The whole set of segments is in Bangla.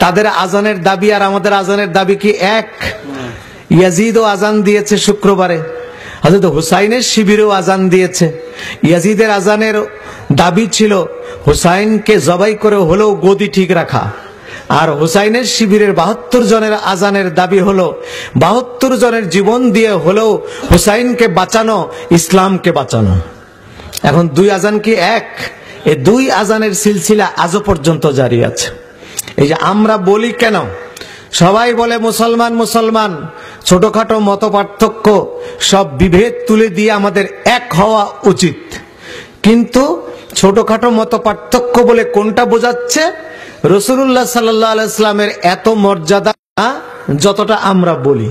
তাদের আজানের দাবি আর আমাদের আজানের দাবি কি এক? ইয়াজিদও আজান দিয়েছে শুক্রবারে, হযরত হুসাইনের শিবিরেও আজান দিয়েছে। ইয়াজিদের আজানের দাবি ছিল হুসাইনকে জবাই করে হলেও গদি ঠিক রাখা, আর হুসাইনের শিবিরের 72 জনের আজানের দাবি হলো 72 জনের জীবন দিয়ে হলেও হুসাইনকে বাঁচানো, ইসলামকে বাঁচানো। এখন দুই আজান কি এক? এই দুই আজানের সিলসিলা আজও পর্যন্ত জারি আছে। এই যে আমরা বলি কেন, সবাই বলে মুসলমান মুসলমান, ছোটখাটো মত পার্থক্য সব বিভেদ তুলে দিয়ে আমাদের এক হওয়া উচিত। কিন্তু ছোটখাটো মত পার্থক্য বলে কোনটা বোঝাচ্ছে? রাসূলুল্লাহ সাল্লাল্লাহু আলাইহি ওয়াসাল্লামের এত মর্যাদা যতটা আমরা বলি,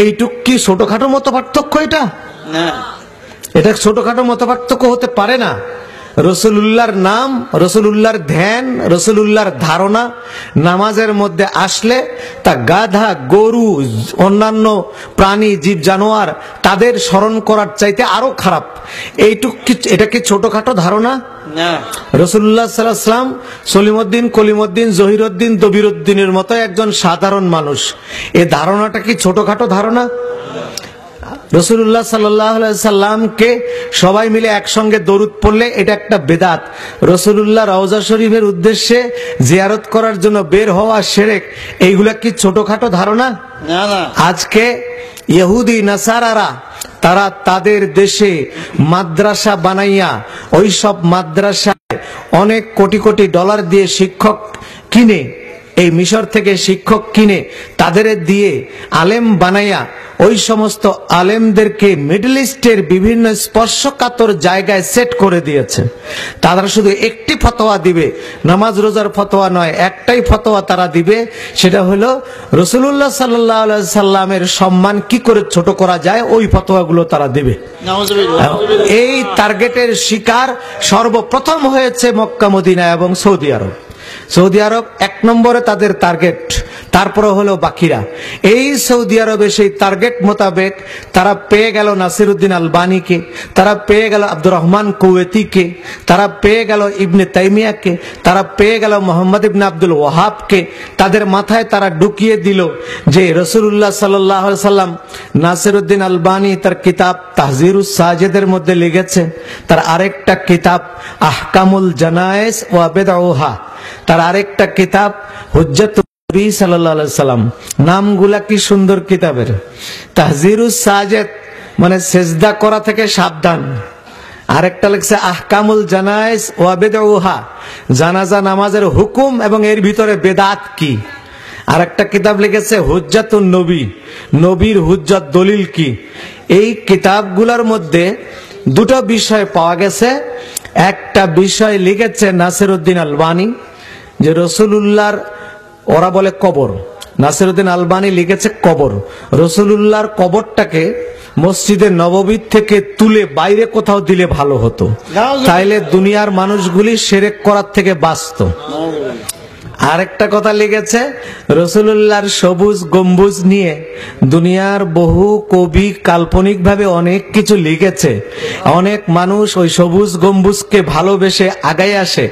এইটুক কি ছোটখাটো মত পার্থক্য? এটা না, এটা ছোটখাটো মত পার্থক্য হতে পারে না। রাসূলুল্লাহর নাম, রাসূলুল্লাহর ধ্যান, রাসূলুল্লাহর ধারণা নামাজের মধ্যে আসলে তা গাধা, গরু, অন্যান্য প্রাণী, জীব জানোয়ার তাদের স্মরণ করার চাইতে আরো খারাপ। এইটুক কি, এটা কি ছোটখাটো ধারণা? না। রাসূলুল্লাহ সাল্লাল্লাহু আলাইহি ওয়াসাল্লাম সলিমউদ্দিন, কলিমউদ্দিন, জহিরউদ্দিন, দবিরউদ্দিনের মতো একজন সাধারণ মানুষ, এই ধারণাটা কি ছোটখাটো ধারণা? রাসূলুল্লাহ সাল্লাল্লাহু আলাইহি সাল্লামকে সবাই মিলে একসঙ্গে দরুদ পড়লে এটা একটা বেদাত। রাসূলুল্লাহ রওজা শরীফের উদ্দেশ্যে জিয়ারত করার জন্য বের হওয়া শিরক, এইগুলা কি ছোটখাটো ধারণা? না না। আজকে ইহুদি নাসারারা তারা তাদের দেশে মাদ্রাসা বানাইয়া ওই সব মাদ্রাসায় অনেক কোটি কোটি ডলার দিয়ে শিক্ষক কিনে, এই মিশর থেকে শিক্ষক কিনে তাদের দিয়ে আলেম বানাইয়া ওই সমস্ত আলেমদেরকে মিডল ইস্টের বিভিন্ন স্পর্শকাতর জায়গায় সেট করে দিয়েছে। তারা শুধু একটি ফতোয়া দিবে, নামাজ রোজার ফতোয়া নয়, একটাই ফতোয়া তারা দিবে, সেটা হলো রাসূলুল্লাহ সাল্লাল্লাহু আলাইহি সাল্লামের সম্মান কি করে ছোট করা যায়, ওই ফতোয়াগুলো তারা দিবে। এই টার্গেটের শিকার সর্বপ্রথম হয়েছে মক্কা, মদিনা এবং সৌদি আরব। সৌদি আরব এক নম্বরে তাদের টার্গেট, তারপরে হলো বাকিরা। এই সৌদি আরবে সেই টার্গেট মোতাবেক তারা পেয়ে গেল নাসিরউদ্দিন আলবানীকে, তারা পেয়ে গেল আব্দুর রহমান কুওয়েতিকে, তারা পেয়ে গেল ইবনে তাইমিয়াকে, তারা পেয়ে গেল মোহাম্মদ ইবনে আব্দুল ওয়াহাবকে। তাদের মাথায় তারা ঢুকিয়ে দিল যে রাসূলুল্লাহ সাল্লাল্লাহু আলাইহি সাল্লাম, নাসিরউদ্দিন আলবানী তার কিতাব তাহজিরুস সাজেদের মধ্যে লিখেছে, তার আরেকটা কিতাব আহকামুল জানায়েজ ওয়া বিদউহা, তার আরেকটা কিতাব হুজ্জাতুন নবী সাল্লাল্লাহু আলাইহি সাল্লাম। নামগুলা কি সুন্দর কিতাবের! তাহজিরুস সাজেদ মানে সেজদা করা থেকে সাবধান, আরেকটা লিখছে আহকামুল জানায়েজ ওয়া বিদউহা, জানাজা নামাজের হুকুম এবং এর ভিতরে বেদাত কি। আরেকটা কিতাব লিখেছে হুজ্জাতুন নবী, নবীর হুজ্জত দলিল কি। এই কিতাবগুলোর মধ্যে দুটো বিষয় পাওয়া গেছে। একটা বিষয় লিখেছে নাসিরউদ্দিন আলবানী, যে রাসূলুল্লাহর, ওরা বলে কবর, নাসিরউদ্দিন আলবানী লিখেছে কবর, রাসূলুল্লাহর কবরটাকে মসজিদে নববী থেকে তুলে বাইরে কোথাও দিলে ভালো হতো, তাইলে দুনিয়ার মানুষগুলি শিরক করার থেকে বাঁচত। আরেকটা কথা লিখেছে রাসূলুল্লাহর সবুজ গম্বুজ নিয়ে দুনিয়ার বহু কবি কাল্পনিকভাবে অনেক কিছু লিখেছে, অনেক মানুষ ওই সবুজ গম্বুজকে ভালোবেসে আগায় আসে,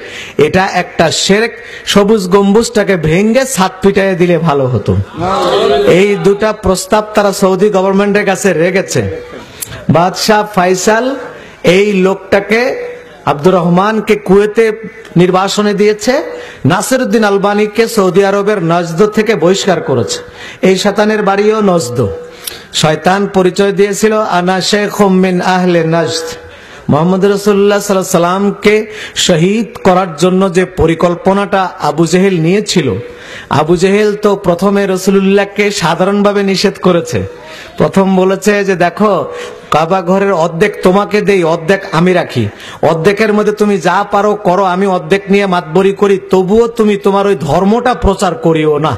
এটা একটা শিরক, সবুজ গম্বুজটাকে ভেঙে ছাদ পিটাইয়ে দিলে ভালো হতো। এই দুটা প্রস্তাব তারা সৌদি গভর্নমেন্টের কাছে রেখেছে। বাদশাহ ফাইসাল এই লোকটাকে, আব্দুর রহমানকে কুয়েতে নির্বাসনে দিয়েছে, নাসিরউদ্দিন আলবানীকে সৌদি আরবের নজদ থেকে বহিষ্কার করেছে। এই শয়তানের বাড়িও নজদ। শয়তান পরিচয় দিয়েছিল আনা শাইখুম মিন আহলে নজদ। মুহাম্মদ রাসূলুল্লাহ সাল্লাল্লাহু আলাইহি সাল্লামকে শহীদ করার জন্য যে পরিকল্পনাটা আবু জেহেল নিয়েছিল, আবু জেহেল তো প্রথমে রাসূলুল্লাহকে সাধারণভাবে নিষেধ করেছে। প্রথম বলেছে যে দেখো, কাবা ঘরের অর্ধেক তোমাকে দেই, অর্ধেক আমি রাখি, অর্ধেকের মধ্যে তুমি যা পারো করো, আমি অর্ধেক নিয়ে মাতবরি করি, তবুও তুমি তোমার ওই ধর্মটা প্রচার করিও না।